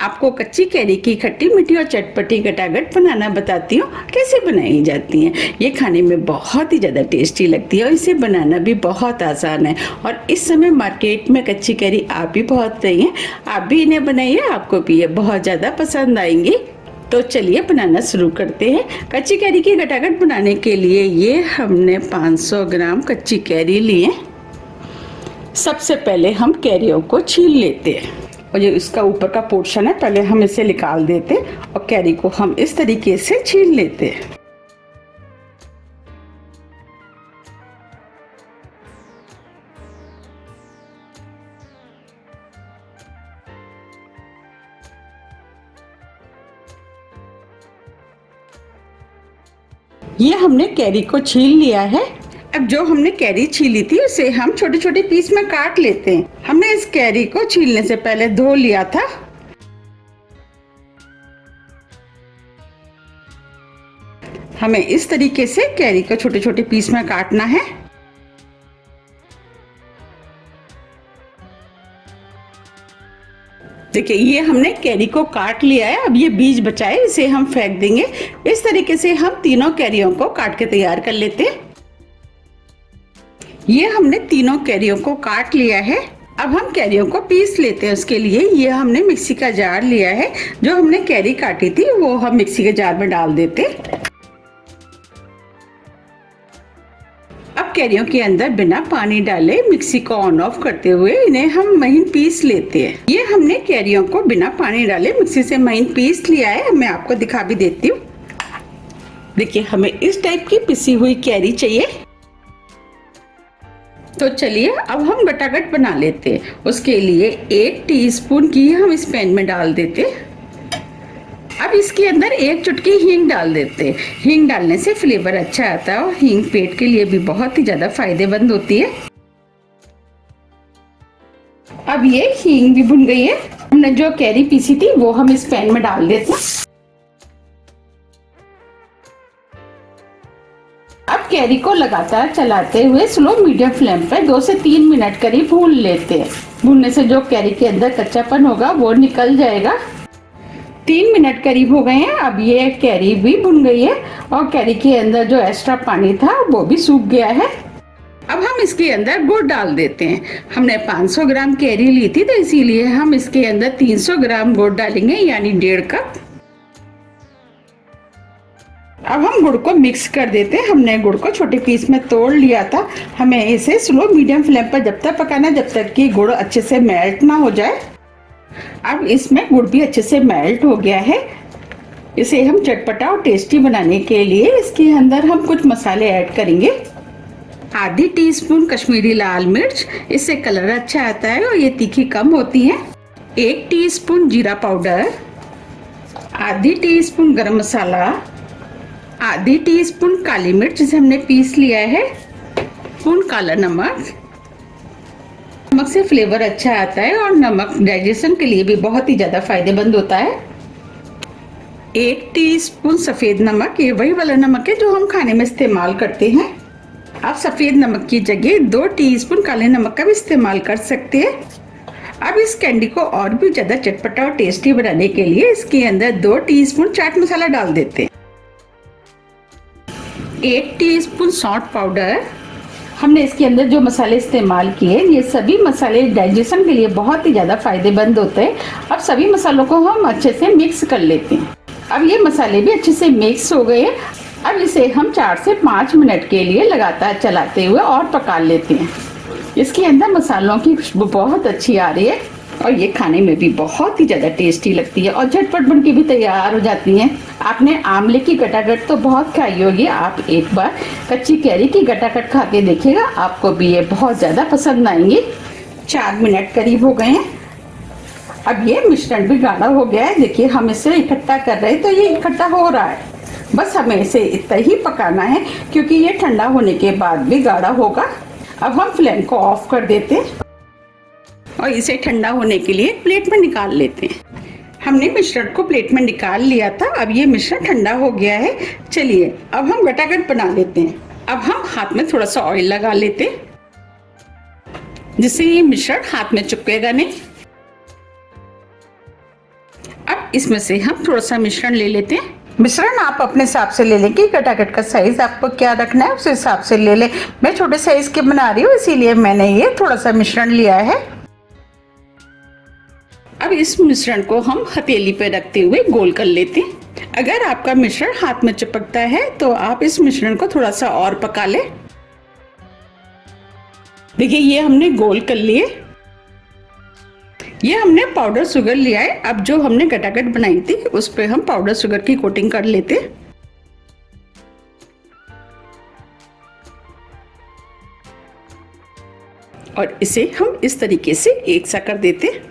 आपको कच्ची कैरी की खट्टी मीठी और चटपटी गटागट बनाना बताती हूँ कैसे बनाई जाती है। ये खाने में बहुत ही ज़्यादा टेस्टी लगती है और इसे बनाना भी बहुत आसान है। और इस समय मार्केट में कच्ची कैरी आ भी बहुत रही है, आप भी इन्हें बनाइए, आपको भी ये बहुत ज़्यादा पसंद आएंगी। तो चलिए बनाना शुरू करते हैं। कच्ची कैरी की गटागट बनाने के लिए ये हमने 500 ग्राम कच्ची कैरी लिए। सबसे पहले हम कैरियों को छील लेते हैं और जो इसका ऊपर का पोर्शन है पहले हम इसे निकाल देते और कैरी को हम इस तरीके से छील लेते हैं। ये हमने कैरी को छील लिया है। अब जो हमने कैरी छीली थी उसे हम छोटे छोटे पीस में काट लेते हैं। हमने इस कैरी को छीलने से पहले धो लिया था। हमें इस तरीके से कैरी को छोटे छोटे पीस में काटना है। देखिए ये हमने कैरी को काट लिया है। अब ये बीज बचा है, इसे हम फेंक देंगे। इस तरीके से हम तीनों कैरियों को काट के तैयार कर लेते हैं। ये हमने तीनों कैरियों को काट लिया है। अब हम कैरियों को पीस लेते हैं। उसके लिए ये हमने मिक्सी का जार लिया है। जो हमने कैरी काटी थी वो हम मिक्सी के जार में डाल देते हैं। अब कैरियों के अंदर बिना पानी डाले मिक्सी को ऑन ऑफ करते हुए इन्हें हम महीन पीस लेते हैं। ये हमने कैरियों को बिना पानी डाले मिक्सी से महीन पीस लिया है। मैं आपको दिखा भी देती हूँ। देखिए हमें इस टाइप की पिसी हुई कैरी चाहिए। तो चलिए अब हम गटागट बना लेते हैं। उसके लिए 1 टीस्पून घी हम इस पैन में डाल देते। अब इसके अंदर 1 चुटकी हींग डाल देते। हींग डालने से फ्लेवर अच्छा आता है और हींग पेट के लिए भी बहुत ही ज्यादा फायदेमंद होती है। अब ये हींग भी भुन गई है। हमने जो कैरी पीसी थी वो हम इस पैन में डाल देते। अब कैरी को लगातार चलाते हुए स्लो मीडियम फ्लेम पर 2 से 3 मिनट करीब भून लेते हैं। भूनने से जो कैरी के अंदर कच्चापन होगा वो निकल जाएगा। 3 मिनट करीब हो गए हैं। अब ये कैरी भी भुन गई है और कैरी के अंदर जो एक्स्ट्रा पानी था वो भी सूख गया है। अब हम इसके अंदर गुड़ डाल देते हैं। हमने 500 ग्राम कैरी ली थी तो इसीलिए हम इसके अंदर 300 ग्राम गुड़ डालेंगे, यानी 1.5 कप। अब हम गुड़ को मिक्स कर देते हैं। हमने गुड़ को छोटे पीस में तोड़ लिया था। हमें इसे स्लो मीडियम फ्लेम पर जब तक पकाना जब तक कि गुड़ अच्छे से मेल्ट ना हो जाए। अब इसमें गुड़ भी अच्छे से मेल्ट हो गया है। इसे हम चटपटा और टेस्टी बनाने के लिए इसके अंदर हम कुछ मसाले ऐड करेंगे। आधी टीस्पून कश्मीरी लाल मिर्च, इससे कलर अच्छा आता है और ये तीखी कम होती है। 1 टीस्पून जीरा पाउडर, आधी टीस्पून गरम मसाला, आधी टीस्पून काली मिर्च जिसे हमने पीस लिया है, स्पून काला नमक। नमक से फ्लेवर अच्छा आता है और नमक डाइजेशन के लिए भी बहुत ही ज्यादा फायदेमंद होता है। 1 टीस्पून सफेद नमक, ये वही वाला नमक है जो हम खाने में इस्तेमाल करते हैं। आप सफेद नमक की जगह 2 टीस्पून काले नमक का भी इस्तेमाल कर सकते हैं। अब इस कैंडी को और भी ज्यादा चटपटा और टेस्टी बनाने के लिए इसके अंदर 2 टीस्पून चाट मसाला डाल देते हैं। 1 टीस्पून सौंठ पाउडर। हमने इसके अंदर जो मसाले इस्तेमाल किए ये सभी मसाले डाइजेशन के लिए बहुत ही ज़्यादा फायदेमंद होते हैं। अब सभी मसालों को हम अच्छे से मिक्स कर लेते हैं। अब ये मसाले भी अच्छे से मिक्स हो गए हैं। अब इसे हम 4 से 5 मिनट के लिए लगातार चलाते हुए और पका लेते हैं। इसके अंदर मसालों की खुशबू बहुत अच्छी आ रही है और ये खाने में भी बहुत ही ज़्यादा टेस्टी लगती है और झटपट बन के भी तैयार हो जाती हैं। आपने आमले की गटागट तो बहुत खाई होगी, आप एक बार कच्ची कैरी की गटागट खा के देखिएगा, आपको भी ये बहुत ज़्यादा पसंद आएंगी। 4 मिनट करीब हो गए हैं। अब ये मिश्रण भी गाढ़ा हो गया है। देखिए हम इसे इकट्ठा कर रहे हैं तो ये इकट्ठा हो रहा है। बस हमें इसे इतना ही पकाना है क्योंकि ये ठंडा होने के बाद भी गाढ़ा होगा। अब हम फ्लेम को ऑफ कर देते हैं और इसे ठंडा होने के लिए प्लेट में निकाल लेते हैं। हमने मिश्रण को प्लेट में निकाल लिया था। अब ये मिश्रण ठंडा हो गया है। चलिए अब हम गटागट बना लेते हैं। अब हम हाथ में थोड़ा सा ऑयल लगा लेते हैं जिससे ये मिश्रण हाथ में चिपकेगा नहीं। अब इसमें से हम थोड़ा सा मिश्रण ले लेते हैं। मिश्रण आप अपने हिसाब से ले लें कि गटागट का साइज आपको क्या रखना है, उस हिसाब से ले लें। मैं छोटे साइज के बना रही हूँ, इसीलिए मैंने ये थोड़ा सा मिश्रण लिया है। अब इस मिश्रण को हम हथेली पे रखते हुए गोल कर लेते हैं। अगर आपका मिश्रण हाथ में चिपकता है तो आप इस मिश्रण को थोड़ा सा और पका लें। देखिए ये हमने गोल कर लिए। ये हमने पाउडर शुगर लिया है। अब जो हमने गटागट बनाई थी उस पे हम पाउडर शुगर की कोटिंग कर लेते हैं। और इसे हम इस तरीके से एक सा कर देते हैं।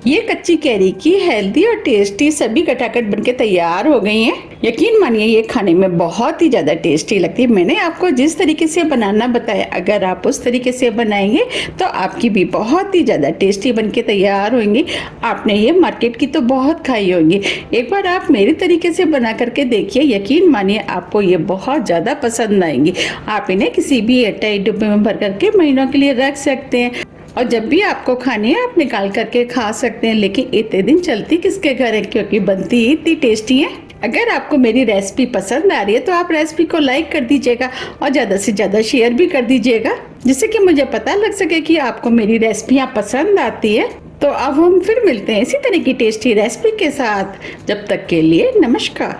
ये कच्ची कैरी की हेल्दी और टेस्टी सभी गटागट बनके तैयार हो गई हैं। यकीन मानिए ये खाने में बहुत ही ज़्यादा टेस्टी लगती है। मैंने आपको जिस तरीके से बनाना बताया, अगर आप उस तरीके से बनाएंगे तो आपकी भी बहुत ही ज़्यादा टेस्टी बनके तैयार होंगी। आपने ये मार्केट की तो बहुत खाई होगी, एक बार आप मेरे तरीके से बना करके देखिए। यकीन मानिए आपको ये बहुत ज़्यादा पसंद आएंगी। आप इन्हें किसी भी एयरटाइट डिब्बे में भर करके महीनों के लिए रख सकते हैं और जब भी आपको खानी है आप निकाल करके खा सकते हैं। लेकिन इतने दिन चलती किसके घर है, क्योंकि बनती इतनी टेस्टी है। अगर आपको मेरी रेसिपी पसंद आ रही है तो आप रेसिपी को लाइक कर दीजिएगा और ज़्यादा से ज़्यादा शेयर भी कर दीजिएगा, जिससे कि मुझे पता लग सके कि आपको मेरी रेसिपियाँ पसंद आती है। तो अब हम फिर मिलते हैं इसी तरह की टेस्टी रेसिपी के साथ। जब तक के लिए नमस्कार।